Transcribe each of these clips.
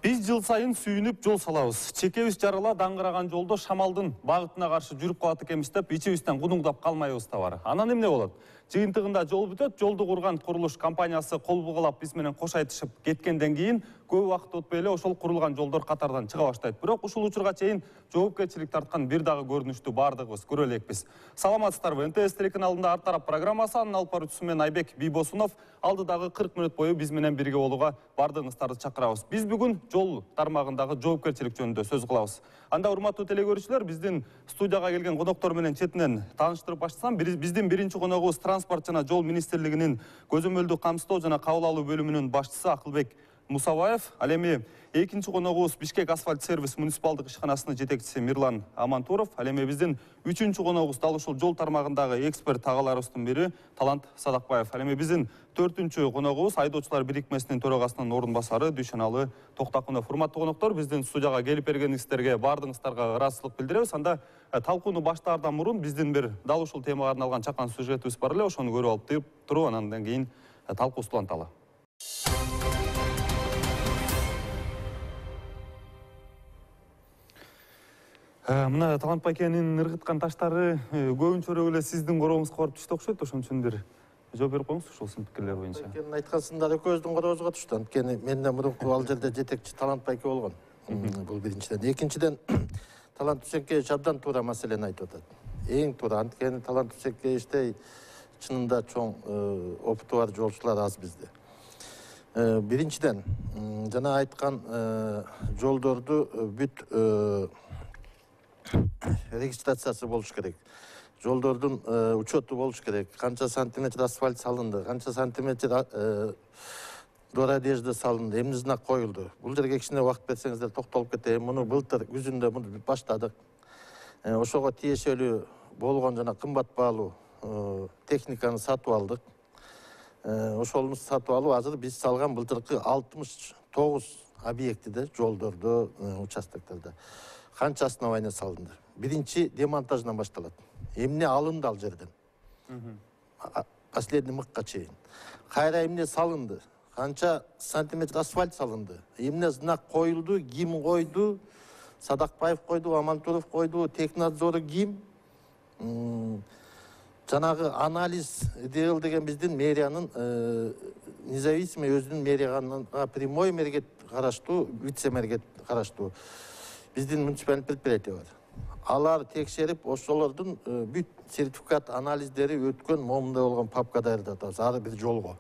Biz жыл сайын сүйініп жол салабыз. Чекебиз жарыла даңғыраған жолда шамалдың бағытына қаршы жүріп қалаты кемістеп, ичебізден құдыңдап қалмайбыз да бар. Анан эмне болот? Жыйынтыгында жол бүтөт, жолду курган курулуш компаниясы кол бугулап биз менен кош айтышып кеткенден кийин көп убакыт өтпөй эле ошол курулган жолдор катардан чыга баштайт. Бирок ушул учурга чейин жоопкерчилик тарткан бир дагы көрүнүштү бардыгыбыз көрө элекпиз. Саламатсыздарбы? НТС телеканал алдында Ар тарап программасы анын алып баруучусу мен Айбек Бийбосунов алдыдагы 40 мүнөт бою биз менен бирге болууга бардыгыңыздарды чакырабыз. Биз бүгүн жол тармагындагы жоопкерчилик жөнүндө сөз кылабыз. Анда урматтуу телекөрүүчүлөр, биздин студияга келген коноктор менен четинен тааныштырып баштасам, биздин биринчи коногубуз Транспорт жана жол министрлигинин көзөмөлдүү камсыздоо жана кабыл алуу бөлүмүнүн башчысы Акылбек Мусабаев. Ал эми экинчи коногубуз Бишкек асфальт сервис муниципалдык ишканасынын жетекчиси Мирлан Амантуров. Ал эми биздин үчүнчү коногубуз дал ушул жол тармагындагы эксперт агаларыбыздын бири Талант Садакбаев. Ал эми биздин төртүнчү коногубуз айдоочулар бирикмесинин төрагасынын орун басары Дүйшөналы Токтакунов. Урматтуу коноктор, биздин студияга келип бергениңиздерге бардыгыңыздарга ыраазычылык билдиребиз. Анда талкууну баштаардан мурун биздин бир дал ушул темага арналган чакан сюжетибиз бар эле, ошону көрүп алып туруп андан кийин талкуубузду уланталы. Мына Талант байкенин ыргыткан таштары көбүнчөрөөк эле сиздин короңузга барып түштү окшойт. Ошон үчүн бир жооп берип коюңуз ушул сын пикирлер боюнча. Байкенин айткансындар экөөбүздүн корообузга түштү. Анткени менден мурунку ал жерде жетекчи Талант байке болгон. Бул биринчиден. Экинчиден Талант Үсенкевич абдан туура маселени айтып атат. Эң туура. Анткени Талант Үсенкевичтей чынында чоң опыту бар жолчулар аз бизде. Биринчиден жана айткан жолдорду бүт регистрациясы болуш керек. Жолдордун учету болуш керек. Канча сантиметр асфальт салынды, канча сантиметр дородежда салынды, эмне знак коюлду. Бул жерге кичине убакыт берсеңиздер токтолуп кетейин. Муну былтыр күзүндө муну баштадык. Ошого тиешелүү болгон жана кымбат баалуу техниканы сатып алдык. Ошону сатып алуу азыр биз салган былтыркы 69 объектиде, жолдордо, участоктарда канча основание салынды. Биринчи демонтаждан башталат. Эмне алынды ал жерден? Последний мыкка чейин. Кайра эмне салынды? Канча сантиметр асфальт салынды? Эмне знак коюлду? Ким койду? Садакбаев койду, Амантуров койду, технадзору ким? Жанагы анализ ДЛ деген биздин мэриянын независимый өзүнүн мэрияга прямой мэрге караштуу, вице-мэрге караштуу биздин муниципалдык предприятие бар. Алар текшерип, ошолордун бүт сертификат анализдери өткөн момундай болгон папка даярдап атабыз ар бир жолго.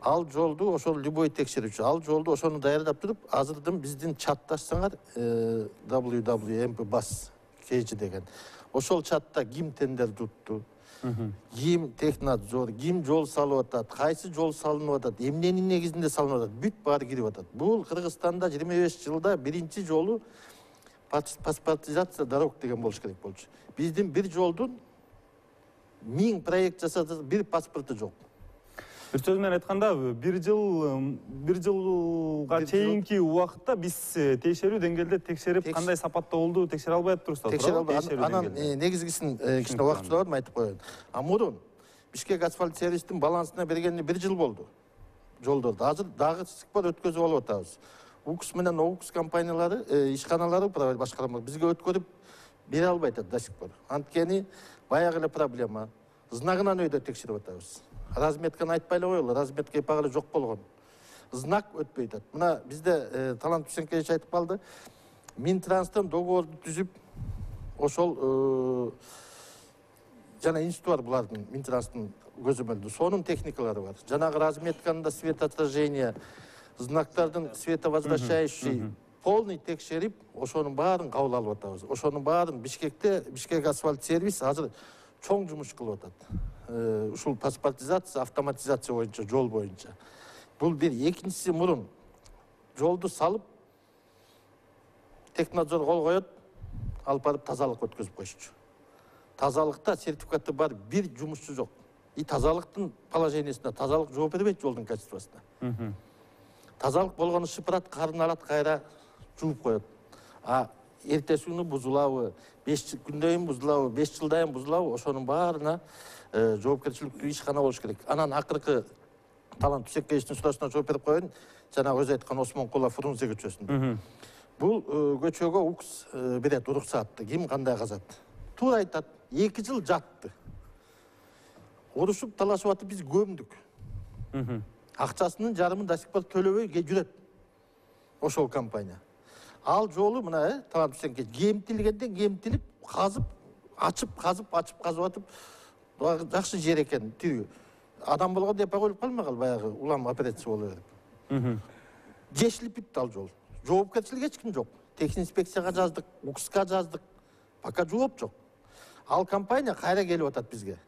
Ал жолду ошол любой текшерүүчү, ал жолду ошону даярдап туруп, азырдын биздин чатташсаңар www.mp-bus KG деген. Ошол чатта ким тендер тутту, ким технадзор, ким жол салып атат, кайсы жол салынып атат, эмненин негизинде салынып атат, бүт баары кирип атат. Бул Кыргызстанда 25 жылда биринчи жолу паспортизация дорог деген болуш керек болчу. Биздин бир жолдун 1000 проект жасады, бир паспорту жок. Бир сөз менен айтканда, бир жылга чейинки убакытта биз текшерүү деңгээлде текшерип, кандай сапатта болду, текшере албай атпырбызбы? Текшере албай. Анан негизгисин кичине убакыт сурабадым, айтып коеюн. Мурун Бишкек асфальт сервистин балансына бергенине 1 жыл болду. Жолдорду. Азыр дагы спор өткөзүп алып атабыз. УКС менен ОУКС компаниялары, ишканалары башкарма бизге өткөрүп бере албайт до сих пор. Анткени баягы эле проблема. Знагынан өйдө текшерип атабыз. Разметканы айтпай эле коелу, разметка эпагы жок болгон. Знак өтпөй атат. Мына бизде Талант Үсенкевич айтып калды. Минтранстан договорду түзүп, ошол жана институт бар булардын, Минтранстын көзөмөлдүү. Сонун техникалары бар. Жанагы разметканын светоотражение, знактардын световозвращающий полный текшерип, ошонун баарын кабыл алып атабыз. Ошонун баарын Бишкек асфальт сервис азыр чоң жумуш кылып атат. Ушул паспортизация, автоматизация боюнча, жол боюнча. Бул бир. Экинчиси, мурун жолду салып, технадзор кол коет, алып барып тазалык өткөзүп коюшчу. Тазалыкта сертификаты бар бир жумушчу жок. И тазалыктын положениясына тазалык жооп бербейт жолдун качествосуна. Тазалык болгону шыпырат, карын алат, кайра жууп коет. Эртеси күнү бузулабы, 5 күндөн бузулабы, 5 жылдан бузулабы, ошонун баарына жоопкерчиликтүү ишкана болуш керек. Анан акыркы Талант Үсенкевичтин суроосуна жооп берип коеюн. жана өзү айткан Осмонкула Фрунзе көчөсүндө. Бул көчөгө УКС берет уруксатты, ким кандай казат. Туура айтат, 2 жыл жатты. Урушуп талашып атып биз көмдүк. Акчасынын жарымын да сих пор төлөбөй жүрөт. Ошол компания. Ал жолу мына Талант Дүйсенкеч кемтилип, казып атып, жакшы жер экен, тирүү. Адам болгондо эпе коюлуп калмагал, баягы улам операция боло берип. Жешилип битти ал жол. Жоопкерчилик эч ким жок. Техник инспекцияга жаздык, УКСка жаздык. Пока жооп жок. Ал компания кайра келип атат бизге.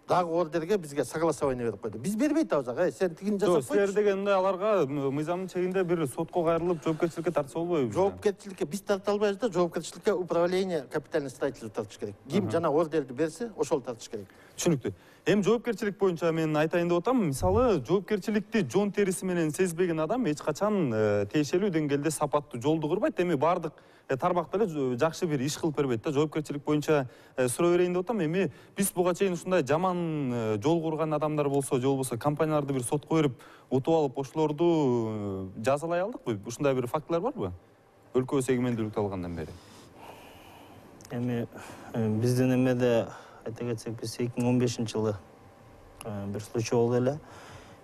Дагы ордерге бизге согласование берип койду. Биз бербей атабыз, сен тигин жасап койчу. Силер дегенде аларга мыйзамдын чегинде бир сотко кайрылып жоопкерчиликке тартса болбойбу? Жоопкерчиликке биз тарта албайбыз да, жоопкерчиликке управление капитальный строительство тартыш керек. Ким жана ордерди берсе, ошол тартыш керек. Түшүнүктүү. Эми жоопкерчилик боюнча мен айтайын деп атам, мисалы жоопкерчиликти жон териси менен сезбеген адам эч качан тиешелүү деңгээлде сапаттуу жолду курбайт. Эми бардык тармакта эле жакшы бир иш кылып бербейт да. Жоопкерчилик боюнча суроо берейин деп атам. Эми биз буга чейин ушундай жаман жол курган адамдар болсо, же болбосо компанияларды бир сотко берип утуп алып, ошолорду жазалай алдыкпы? Ушундай бир фактылар барбы? Өлкөбүз эгемендүүлүктү алгандан бери. Эми биздин эмеде айта кетсек, биз 2015-жылы бир случай болду эле.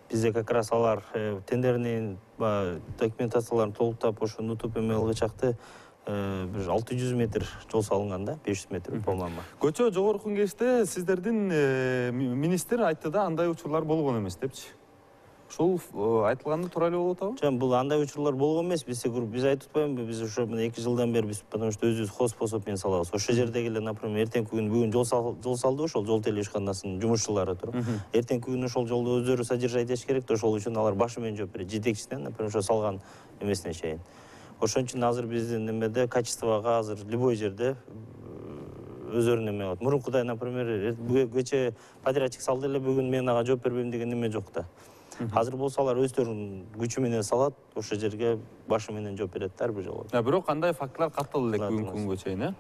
Бизде как раз алар тендернин документацияларын толуктап, ошону утуп эме алгычакты бир 600 метр жол салынган да, 500 метр по-моему. Көчө жогорку кеңеште сиздердин министр айтты да, андай учурлар болгон эмес депчи. Ошол айтылганы туура эле болуп атабы? Жок, бул андай учурлар болгон эмес. Биз айтып атпаймынбы, биз ошо мына 2 жылдан бери биз потому что өзүбүз хозспособ менен салабыз. Ошол жердеги эле, например, эртеңки күнү бүгүн жол салды ошол жол теле ишканасынын жумушчулары туруп. Эртеңки күнү ошол жолду өздөрү содержать этиш керек да, ошол үчүн алар башы менен жооп берет. Жетекчисинен, например, ошо салган эмесине чейин. Ошон үчүн азыр биздин эмеде качествого азыр любой жерде өздөрүнүн эме болот. Мурункудай, например, кечээ подрядчик салды эле, бүгүн мен ага жооп бербейм деген эме жок да. Азыр болсо алар өздөрүнүн күчү менен салат, ошол жерге башы менен жооп берет ар бир жолу. Бирок кандай фактылар катталды элек бүгүнкү күнгө чейин,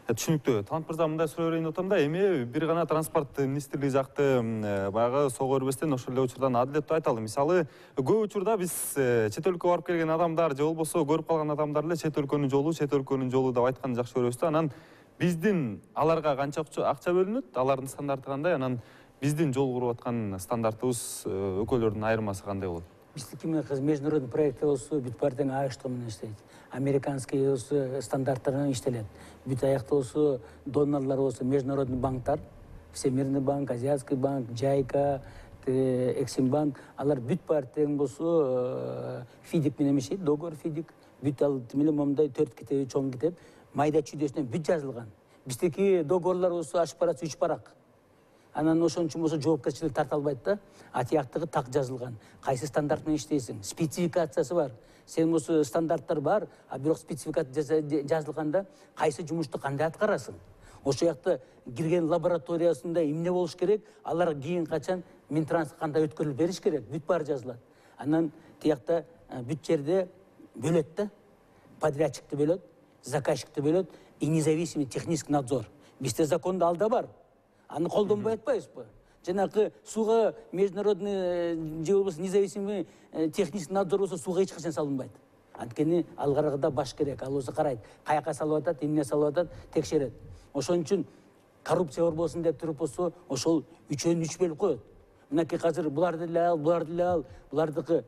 Түшүнүктүү. Талант мырза, мындай суроо берейин деп атам да, эми бир гана транспорт министрлиги жакты баягы сого өрбөстөн ошол эле учурдан адилеттүү айталы. Мисалы, көп учурда биз чет өлкөгө барып келген адамдар же болбосо көрүп калган адамдар эле чет өлкөнүн жолу деп айтканды жакшы көрөбүз да. Анан биздин аларга канча акча бөлүнөт, алардын стандарты кандай, анан биздин жол куруп аткан стандартыбыз өлкөлөрдүн айырмасы кандай болот? Биздики международный проект болсо бүт партияң АКШ менен иштейт. Американский болсо стандарттарынан иштелет. Бүт аякта болсо донорлор болсо международный банктар, Всемирный банк, Азиатский банк, Джайка, Эксимбанк, алар бүт партияң болсо фидик менен иштейт, договор фидик. Бүт ал менен момундай 4 китеби чоң китеп, майда чүйдөсүнөн бүт жазылган. Биздики договорлор болсо ашып барат 3 парак. Анан ошон үчүн болсо жоопкерчилик тарта албайт да. Атияктыгы так жазылган. Кайсы стандарт менен иштейсиң? Спецификациясы бар. Сен болсо стандарттар бар, а бирок спецификация жазылганда кайсы жумушту кандай аткарасың? Ошол жакта кирген лабораториясында эмне болуш керек? Алар кийин качан Минтранс кандай өткөрүлүп бериш керек? Бүт баары жазылат. Анан тиякта бүт жерде бөлөт да. Подрядчикти бөлөт, заказчикти бөлөт и независимый технический надзор. Бизде законда алда бар. Аны колдонбой атпайбызбы? Жанагы сууга международный же болбосо независимый технический надзор болсо сууга эч качан салынбайт. Анткени алгарагыда баш керек. Ал болсо карайт, каяка салып атат, эмне салып атат, текшерет. Ошон үчүн коррупция болбосун деп туруп болсо, ошол үчөөнү 3 бөлүп коет. Мынакей азыр буларды эле ал, булардыкы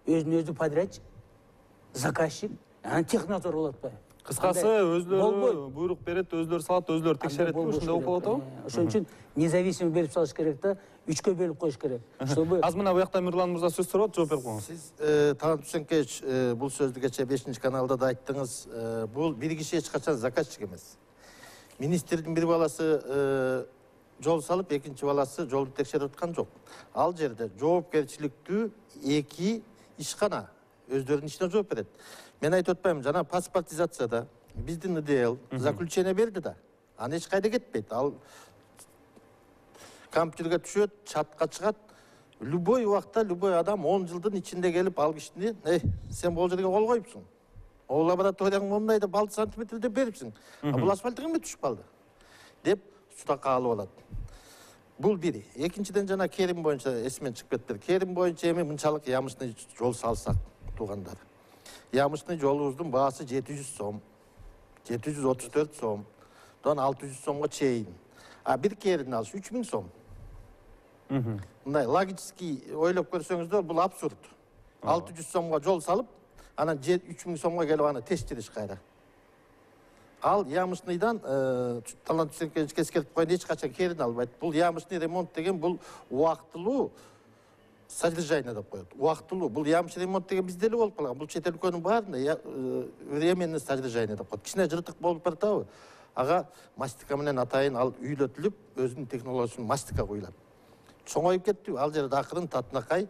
өзүнүн өзү подрядчик, заказчик, анан технадзор болуп атпайбы? Кыскасы, өзлөрү буйрук берет, өзлөрү салат, өзлөрү текшерет, ушундай болуп калат атабы? Ошон үчүн независимый берип салыш керек да, 3кө бөлүп коюш керек. Азыр мына буякта Мирлан мырза сөз сурап, жооп берип коюңуз. Сиз Талант Дүйсенкеч бул сөздү кечээ 5-каналда да айттыңыз. Бул бир киши эч качан заказчик эмес. Министрдин бир баласы жол салып, экинчи баласы жолду текшерип аткан жок. Ал жерде жоопкерчиликтүү 2 ишкана өздөрүнүн ишине жооп берет. Мен айтып атпайм, жана паспортизацияда биздин ИДЛ заключение берди да. Аны эч кайда кетпейт. Ал компьютерге түшөт, чатка чыгат. Любой убакта любой адам 10 жылдын ичинде келип ал кишини, сен бул жерге кол коюпсуң. Ол лабораторияң мондайда 6 сантиметрде берипсиң. Бул асфальт эме түшүп калды деп судакка алып алат. Бул бири. Экинчиден жана Керим боюнча эсимен чыгып кетти. Керим боюнча эми мынчалык ямычный жол салсак, туугандар. Ямычный жолубуздун баасы 700 сом, 734 сом, 600 сомго чейин. А бир керин алыш 3000 сом. Мындай логический ойлоп көрсөңүздөр, бул абсурд. 600 сомго жол салып, анан 3000 сомго келип аны тештириш кайра. Ал ямычныйдан талант түзөккенчке эскертип койгон эч качан керин албайт. Бул ямычный ремонт деген бул убактылуу содержание деп коет. Убактылуу. Бул ямыч ремонт деген бизде эле болуп калган. Бул чет өлкөнүн баарында временный содержание деп коет. Кичине жыртык болуп баратабы? Ага мастика менен атайын ал үйлөтүлүп, өзүнүн технологиясын мастика куюлат. Чоңоюп кетти, ал жерде акырын татынакай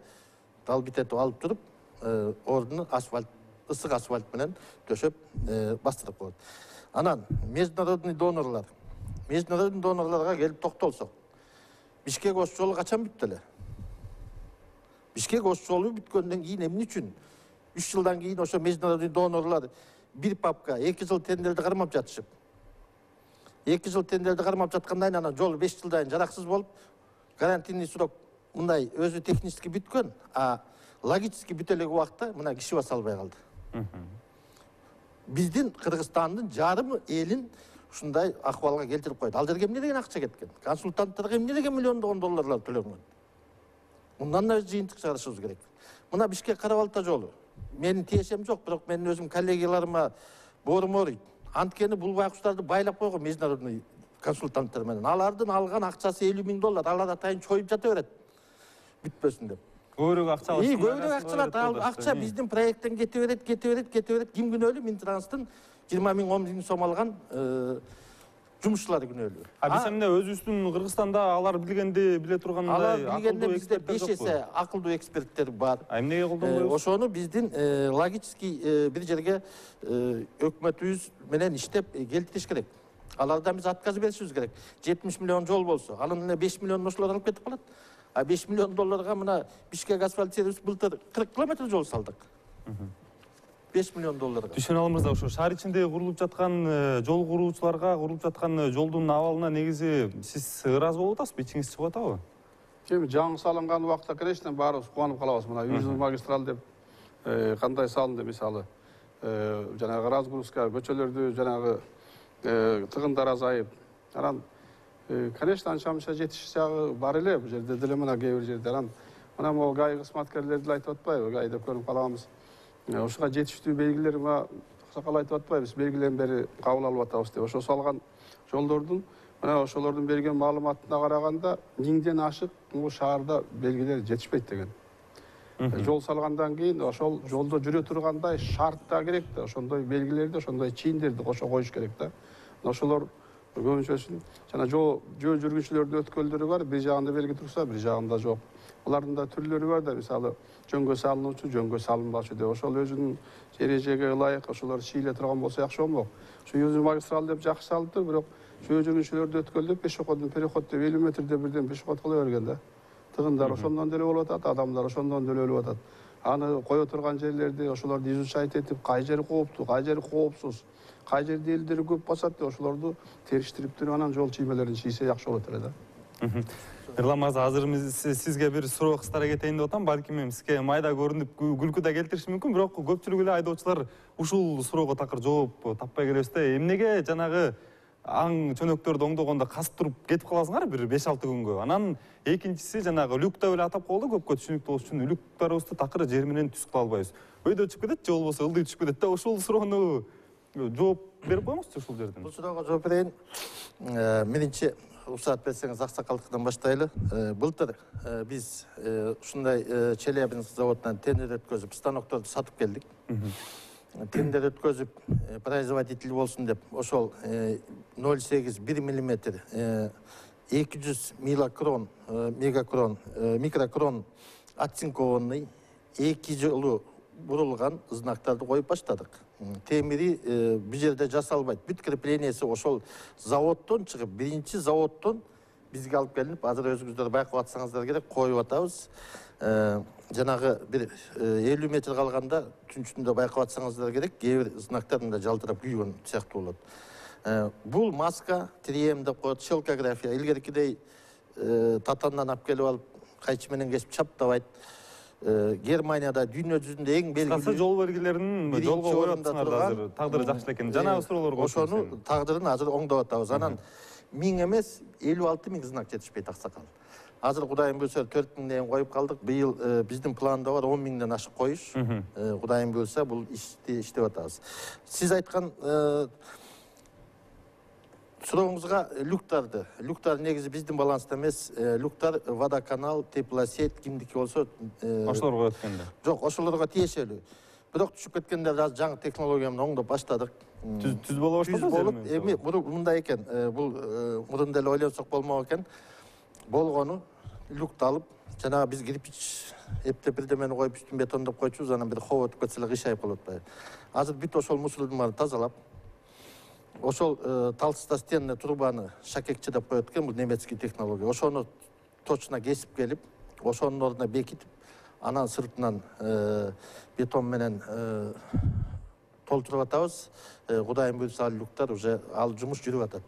дал битетип алып туруп, ордуну асфальт, ысык асфальт менен төшөп бастырып коет. Анан международный донорларга келип токтолсок. Бишкек Ош жолу качан бүттү эле? Бишкек Ош жолу бүткөндөн кийин эмне үчүн 3 жылдан кийин ошо международный донорлар бир папка 2 жыл тендерди кармап жатышып. 2 жыл тендерди кармап жаткандан анан жол 5 жылдан жараксыз болуп, гарантийный срок мындай өзү технически бүткөн, а логически бүтө элек убакта мына киши басалбай калды. Биздин Кыргызстандын жарымы элин ушундай акыбалга келтирип койду. Ал жерге эмне деген акча кеткен? Консультанттарга эмне деген миллиондогон долларлар төлөнгөн? Мындан да жыйынтык чыгарышыбыз керек. Мына Бишкек Кара-Балта жолу. Менин тиешем жок, бирок менин өзүм коллегияларыма боорум ооруйт. Анткени бул байкуштарды байлап койгон международный консультанттар менен. Алардын алган акчасы $50,000. Алар атайын чоюп жата берет. Бүтпөсүн деп. Көбүрөөк акча алыш. Көбүрөөк акча алат. Ал акча биздин проекттен кете берет. Ким күнөөлүү? Минтранстын 20,000 10,000 сом алган жумушчулар күнөөлүү. Биз эмне өзүбүздүн Кыргызстанда алар билгенди биле тургандай билгенде бизде 5 эсе акылдуу эксперттер бар. Эмнеге колдонбойбуз? Ошону биздин логический бир жерге өкмөтүбүз менен иштеп келтириш керек. Алардан биз отказ беришибиз керек. 70 миллион жол болсо, анын эле 5 миллион ошолор алып кетип калат. А 5 миллион долларга мына Бишкек асфальт сервис былтыр 40 километр жол салдык. 5 миллион долларга. Түшүнө алабыз да, ошо шаар ичинде курулуп жаткан жол куруучуларга, курулуп жаткан жолдун абалына негизи сиз ыраазы болуп атасызбы? Ичиңиз чыгып атабы? Эми жаңы салынган убакта, конечно, баарыбыз кубанып калабыз. Мына Южный магистраль деп кандай салынды, мисалы, жанагы разгрузка көчөлөрдү жанагы тыгындар азайып. Анан конечно, анча-мынча жетиш жагы бар эле бул жерде деле мына кээ бир жерде. Анан мына могу гай кызматкерлерди айтып атпайбы? Гай деп көрүнүп калабыз. Ошого жетиштүү белгилер аксакал айтып атпайбыз? Белгилерин бери кабыл алып атабыз деп. Ошо салган жолдордун мына ошолордун берген маалыматына караганда 1000ден ашык бул шаарда белгилер жетишпейт деген. Жол салгандан кийин ошол жолдо жүрө тургандай шарт да керек да, ошондой белгилерди, ошондой чийиндерди кошо коюш керек да. Ошолор көбүнчөсүн жана жол жүргүнчүлөрдүн өткөлдөрү бар, бир жагында белги турса, бир жагында жок. Алардын да түрлөрү бар да, мисалы жөнгө салынуучу, жөнгө салынбачу деп. Ошол өзүнүн эрежеге ылайык ошолор чийиле турган болсо жакшы болмок. Ушу Южный магистраль деп жакшы салыптыр, бирок жөө жүргүнчүлөрдү өткөлдөп пешеходдун переход деп 50 метрде бирден пешеход кыла берген да. Тыгындар ошондон деле болуп атат, адамдар ошондон деле өлүп атат. Аны кое турган жерлерди ошолорду изучать этип, кай жери кооптуу, кай жери коопсуз, кай жерде элдер көп басат деп ошолорду териштирип туруп анан жол чиймелерин чийсе жакшы болот эле да. Эрлан мырза, азыр сизге бир суроо кыстара кетейин деп атам. Балким сизге майда көрүнүп күлкү да келтириши мүмкүн, бирок көпчүлүк эле айдоочулар ушул суроого такыр жооп таппай келебиз да. Эмнеге жанагы аң чөнөктөрдү оңдогондо касып туруп кетип каласыңар бир 5-6 күнгө. Анан экинчиси жанагы люк деп эле атап коелу, көпкө түшүнүктүү болуш үчүн люктарыбызды такыр жер менен түз кыла албайбыз. Өйдө түшүп кетет же болбосо ылдый түшүп кетет да. Ушул суроону жооп берип коюңузчу ушул жерден. Бул суроого жооп берейин. Биринчи уруксат берсеңиз аксакалдыктан баштайлы. Былтыр биз ушундай Челябинск заводунан тендер өткөзүп, станокторду сатып келдик. Тендер өткөзүп, производитель болсун деп, ошол 0,8-1 миллиметр 200 микрокрон оцинкованный 2 жолу бурулган знактарды коюп баштадык. Темири бир жерде жасалбайт. Бүт креплениеси ошол заводдон чыгып, биринчи заводдон бизге алып келинип, азыр өзүңүздөр байкап атсаңыздар керек, коюп атабыз. Жанагы бир 50 метр калганда түнчүндө байкап атсаңыздар керек, кээ бир знактар мындай жалтырап күйгөн сыяктуу болот. Бул маска 3M деп коет, шелкография. Илгеркидей татандан алып келип алып кайчы менен кесип чаптабайт. Германияда дүйнө жүзүндө эң Кыскасы белгилүү жол белгилерин жолго коюп атсыңар да азыр. Тагдыры жакшы экен. Жанагы суроолорго ошону тагдырын азыр оңдоп атабыз. Анан 1000 эмес 56.000 знак жетишпейт аксакал. Азыр Кудайым буйрса 4000ден коюп калдык. Быйыл биздин планда бар 10.000ден ашык коюш. Кудайым буйрса бул ишти иштеп атабыз. Сиз айткан сурооңузга люктар негизи биздин баланста эмес. Люктар водоканал, теплосеть кимдики болсо ошолорго өткөндө. жок, ошолорго тиешелүү. Бирок түшүп кеткендер азыр жаңы технология менен оңдоп баштадык. Түз боло Түз болуп, эми мындай экен, бул мурун деле ойлонсок болмок экен. Болгону люкты алып, жанагы биз кирпич эптеп бирдемени коюп үстүн бетондоп койчубуз, анан бир хоо өтүп кетсе эле кыйшайып калып атпайбы. Азыр бүт ошол мусулдун баарын тазалап, ошол толстостенный трубаны шакекче деп коет экен, бул немецкий технология. Ошону точно кесип келип, ошонун ордуна бекитип, анан сыртынан бетон менен толтуруп атабыз. Кудайым буйрса ал люктар уже ал жумуш жүрүп атат.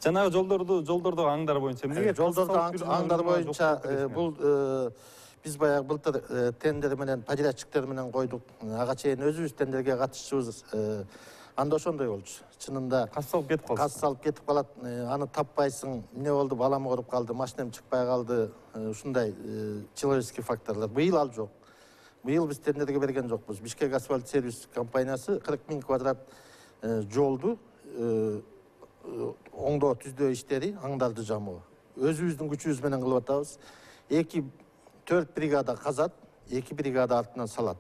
Жанагы жолдордо аңдар боюнча эмнеге Жолдордо аңдар боюнча бул биз баягы былтыр тендер менен подрядчиктер менен койдук. Ага чейин өзүбүз тендерге катышчыбыз. Анда ошондой болчу. Чынында кас салып кетип калды. Кас салып кетип калат. Аны таппайсың. Эмне болду? Балам ооруп калды, машинем чыкпай калды. Ушундай человеческий факторлор. Быйыл ал жок. Быйыл биз тендерге берген жокпуз. Бишкек асфальт сервис компаниясы 40.000 квадрат жолду оңдоо түздөө иштери, аңдарды жамоо. Өзүбүздүн күчүбүз менен кылып атабыз. 2-4 бригада казат, 2 бригада артынан салат.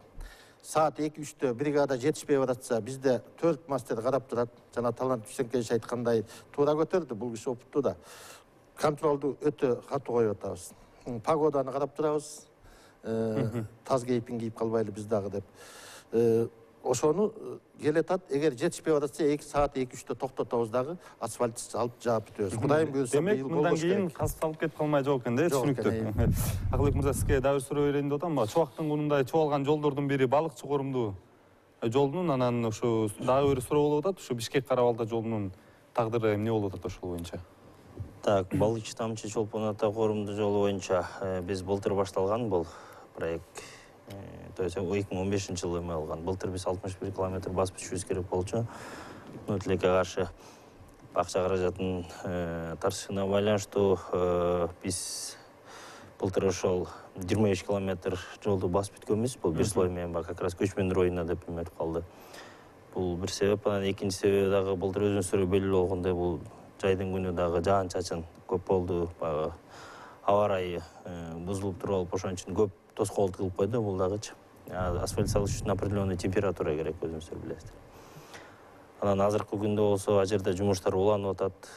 Саат 2-3-тө бригада жетишпей баратса, бизде 4 мастер карап турат. Жана Талант Үсенкевич айткандай туура көтөрдү, бул киши опыттуу да. Контролду өтө катуу коюп атабыз. Погоданы карап турабыз. Таз кейпин кийип калбайлы биз дагы деп. Ошону келетат, эгер жетишпей баратса 2 саат 2-3-тө токтотобуз дагы, асфальт алып жаап бүтөбүз. Кудайым буйрса быйыл болбош керек. Демек, мындан кийин кас салып кетип калмай жок экен да, түшүнүктүү. Акылбек мырза, сизге дагы бир суроо берейин деп атам. Чубактын кунундай чуалган жолдордун бири балыкчы корумдуу жолдун, анан ушу дагы бир суроо болуп атат. Ушу Бишкек Кара-Балта жолунун тагдыры эмне болуп атат ошол боюнча? Так, балыкчы тамчы чолпон ата корумдуу жолу боюнча биз былтыр башталган бул проект. То есть 2015-жылы эме алган. Былтыр биз 61 километр басып түшүбүз керек болчу. Тилекке каршы акча каражатын тартышына байланыштуу биз былтыр ошол 25 километр жолду басып бүткөнбүз. Бул бир слой менен как раз көчмөндөр оюна деп эметип калды. Бул бир себеп, анан экинчи себеби дагы былтыр өзүнүздөр белгилүү болгондой бул жайдын күнү дагы жаан чачын көп болду. Аба ырайы бузулуп туруп алып ошон үчүн көп тоскоолдук кылып койду бул дагычы. Асфальт салыш үчүн определенный температура керек, өзүңүздөр билесиздер. Анан азыркы күндө болсо ал жерде жумуштар уланып атат.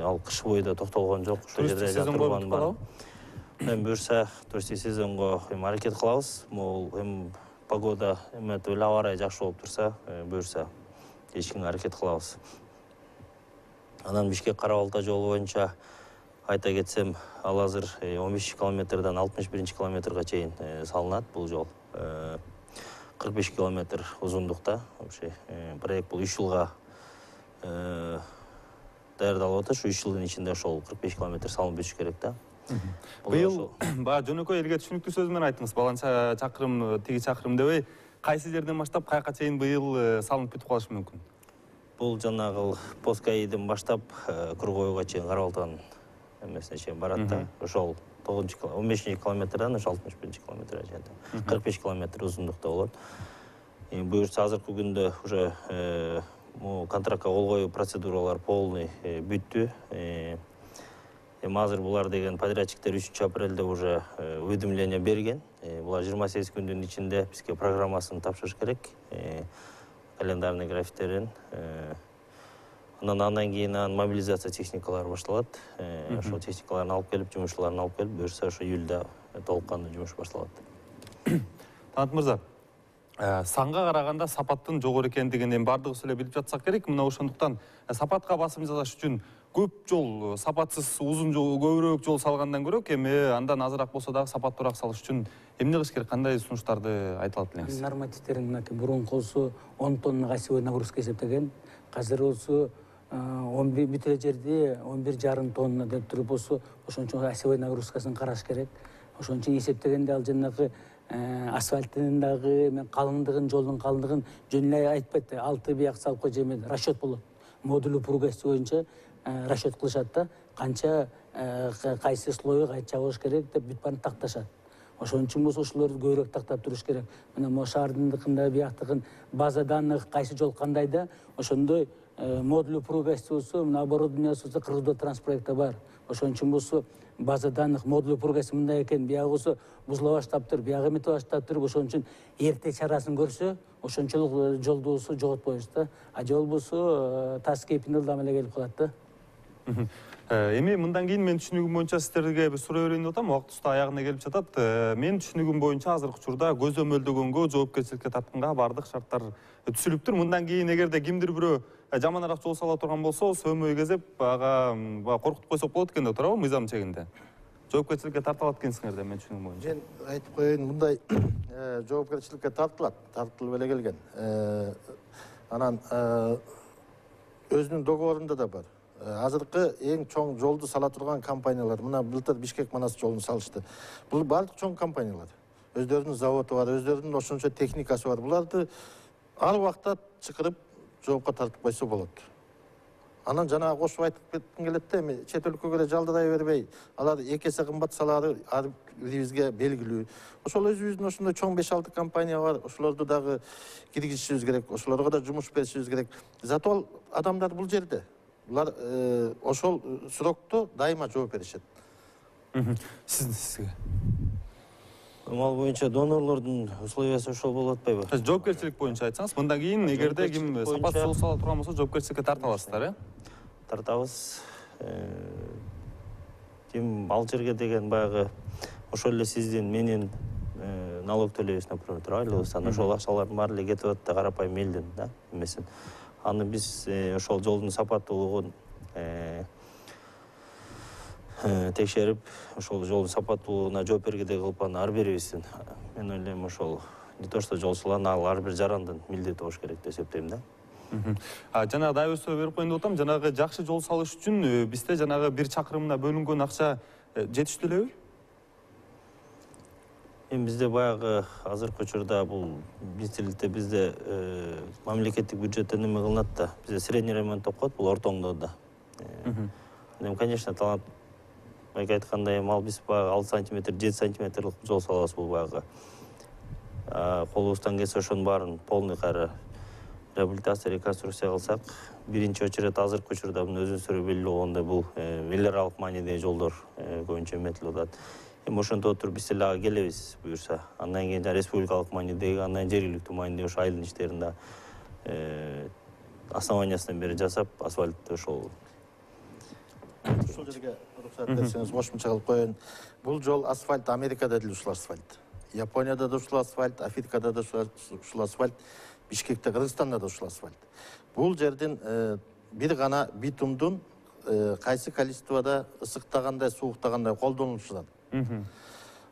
Ал кыш бою да токтолгон жок. Ошол жерде жатырган бар. Эми буюрса туристик сезонго аракет кылабыз. Могул эми погода эметип эле аба ырайы жакшы болуп турса, буюрса эч кимге аракет кылабыз. Анан Бишкек Кара-Балта жолу боюнча айта кетсем, ал азыр 15 километрдан 61 километрга чейин салынат бул жол. 45 километр узундукта. Вообще проект бул 3 жылга даярдалып атат. Ушу 3 жылдын ичинде ошол 45 километр салынып бүтүш керек да. Быйыл баягы жөнөкөй элге түшүнүктүү сөз менен айттыңыз. Баланча чакырым, тиги чакырым дебей, кайсы жерден баштап каяка чейин быйыл салынып бүтүп калышы мүмкүн? Бул жанагы Поскайдын баштап Кургоюга чейин Кара-Балтанын эмесине чейин барат да. Ошол 15 километрдан 61 километрге чейин 45 километр узундукта болот. Буюрса азыркы күндө уже контрактка кол коюу процедуралар полный бүттү. Эми азыр булар деген подрядчиктер 3 апрелде уже уведомление берген. Булар 28 күндүн ичинде бизге программасын тапшырыш керек. Календарный графиктерин. Андан кийин мобилизация техникалары башталат. Ошол техникаларын алып келип, жумушчуларын алып келип, буюрса ошо июлда толук кандуу жумуш башталат. Танат мырза, санга караганда сапаттын жогору экендигин эми бардыгыбыз эле билип жатсак керек. Мына ошондуктан сапатка басым жасаш үчүн көп жол, сапатсыз узун жол, көбүрөөк жол салгандан көрөк, эми андан азыраак болсо дагы сапаттуураак салыш үчүн эмне кылыш керек, кандай сунуштарды айта алат элеңиз? Нормативтерин мынакей мурунку болсо 10 тонна гасевой нагрузка эсептеген, азыр болсо бүт эле жерде 11,5 тонна деп туруп болсо ошон үчүн осевой нагрузкасын караш керек. Ошон үчүн эсептегенде ал жанагы асфальттын дагы калыңдыгын, жолдун калыңдыгын жөн эле айтпайт, 6 бияк салып кой же расчет болот. Модулу пругасы боюнча расчет кылышат да, канча кайсы слою кайча чабыш керек деп бүт баарын такташат. Ошон үчүн болсо ошолорду көбүрөөк тактап туруш керек. Мына могу шаардыкында бияктыгын база данных кайсы жол кандай да, ошондой модулу пругасы болсо, мына оборудованиясы болсо Кыргызда транспроекта бар. Ошон үчүн болсо база данных модулу пругасы мындай экен, биягы болсо бузула баштаптыр, биягы эметип баштаптыр. Ошон үчүн эрте чарасын көрсө, ошончолук жолду болсо жоготпойбуз да. А жол болсо тас кейпинде ылдам эле келип калат да. Эми мындан кийин мен түшүнүгүм боюнча сиздерге бир суроо берейин деп атам. Убакыт уста аягына келип жатат. Мен түшүнүгүм боюнча азыркы учурда көзөмөлдөгөнгө, жоопкерчиликке тартканга баардык шарттар түзүлүптүр. Мындан кийин эгерде кимдир бирөө жаманыраак жол сала турган болсо, сөөмөй кезеп, ага коркутуп койсок болот экен деп туурабы, мыйзам чегинде. Жоопкерчиликке тарта алат экенсиңер да, мен түшүнүгүм боюнча. Мен айтып коеюн, мындай жоопкерчиликке тартылып эле келген. Анан өзүнүн договорунда да бар. Азыркы эң чоң жолду сала турган компаниялар, мына былтыр Бишкек Манас жолун салышты. Бул бардык чоң компаниялар. Өздөрүнүн заводу бар, өздөрүнүн ошончо техникасы бар. Буларды ар убакта чакырып жоопко тартып койсо болот. Анан жанагы кошуп айтып кетким келет да, эми чет өлкөгө эле жалдырай бербей, алар 2 эсе кымбат салаары ар бирибизге белгилүү. Ошол өзүбүздүн ошондой чоң 5-6 компания бар, ошолорду дагы киргизишибиз керек, ошолорго да жумуш беришибиз керек. Зато ал адамдар бул жерде. Булар ошол срокто дайыма жооп беришет. Сизге. Ал боюнча донорлордун условиясы ошол болуп атпайбы? Жоопкерчилик боюнча айтсаңыз, мындан кийин эгерде ким сапатсыз жол сала турган болсо, жоопкерчиликке тарта аласыздар, э? Тартабыз. Ким ал жерге деген баягы ошол эле сиздин менин налог төлөйбүз, например, турабыз. Ошол акчалардын баары эле кетип атат да, карапайым элдин, да, эмесин. Аны биз ошол жолдун сапаттуулугун текшерип, ошол жолдун сапаттуулугуна жооп бергендей кылып аны ар бирибиздин, мен ойлойм, ошол не то что жолчулардын, ал ар бир жарандын милдети болуш керек деп эсептейм да. Жанагы дагы сөз берип коеюн деп атам, жанагы жакшы жол салыш үчүн бизде жанагы бир чакырымына бөлүнгөн акча жетиштүү элеби? Эми бизде баягы азыркы учурда бул министрликте бизде мамлекеттик бюджеттен эме кылынат да, бизде средний ремонт деп коет, бул ортоңдо да. Эми, конечно, талант байке айткандай, ал биз баягы 6 сантиметр, 7 сантиметрлик жол салабыз, бул баягы. Колубуздан келсе ошонун баарын полный кайра реабилитация, реконструкция кылсак, биринчи очередь азыркы учурда мына өзүнсүрүү белгилүү болгондой бул миллералык маанидеги жолдор көбүнчө эметилип атат. Эми ошентип отуруп биз эле ага келебиз буюрса. Андан кийин республикалык маанидеги, андан жергиликтүү маанидеги ошо айылдын иштеринде основаниясынан бери жасап, асфальтты ошол. Ушул жерге уруксат берсеңиз, кошумча кылып коеюн. Бул жол асфальт Америкада деле ушул асфальт. Японияда да ушул асфальт, Африкада да ушул асфальт, Бишкекте, Кыргызстанда да ушул асфальт. Бул жердин бир гана битумдун кайсы количествода ысыктагандай, сууктагандай колдонулушунан.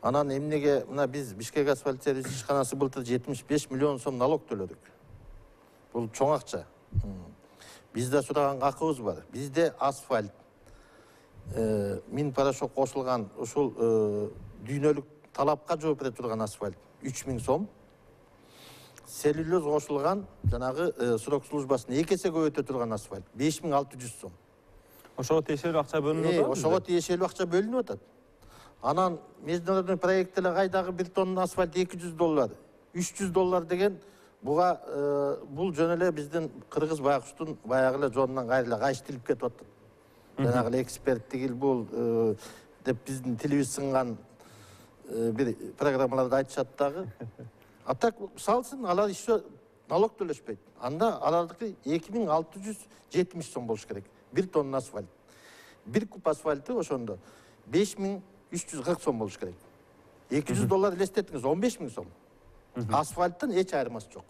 Анан эмнеге мына биз Бишкек асфальт сервис ишканасы былтыр 75 миллион сом налог төлөдүк. Бул чоң акча. Бизде сураган акыбыз бар. Бизде асфальт мин порошок кошулган ушул дүйнөлүк талапка жооп бере турган асфальт 3000 сом. Целлюлоз кошулган жанагы срок службасын 2 эсе көбөйтө турган асфальт 5600 сом. Ошого тиешелүү акча бөлүнүп атат. Ошого тиешелүү акча бөлүнүп атат. Анан международный проект эле кайдагы бир тонна асфальт $200, $300 деген буга бул жөн эле биздин кыргыз байкуштун баягы эле жонунан кайра эле кайыштылып кетип атат. Жанагы эле эксперт тигил бул деп биздин тилибиз сынган бир программаларда айтышат дагы. А так салсын, алар еще налог төлөшпөйт. Анда алардыкы 2670 сом болуш керек. Бир тонна асфальт. Бир куб асфальты ошондо 5340 сом болуш керек. $200 элестетиңиз, 15000 сом. Асфальттын эч айырмасы жок.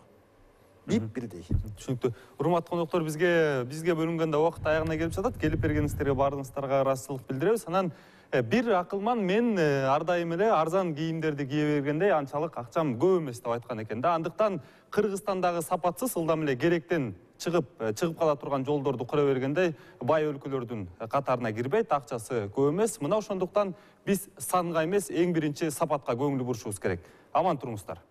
Бирдей. Түшүнүктүү. Урматтуу коноктор, бизге бөлүнгөн убакыт аягына келип жатат. Келип бергениңиздерге баардыгыңыздарга ыраазычылык билдиребиз. Анан бир акылман мен ар дайым эле арзан кийимдерди кие бергенде анчалык акчам көп эмес деп айткан экен да. Андыктан Кыргызстандагы сапатсыз ылдам эле керектен чыгып кала турган жолдорду кура бергенде бай өлкөлөрдүн катарына кирбейт, акчасы көп эмес. Мына ошондуктан биз санга эмес, эң биринчи сапатка көңүл бурушубуз керек. Аман туруңуздар.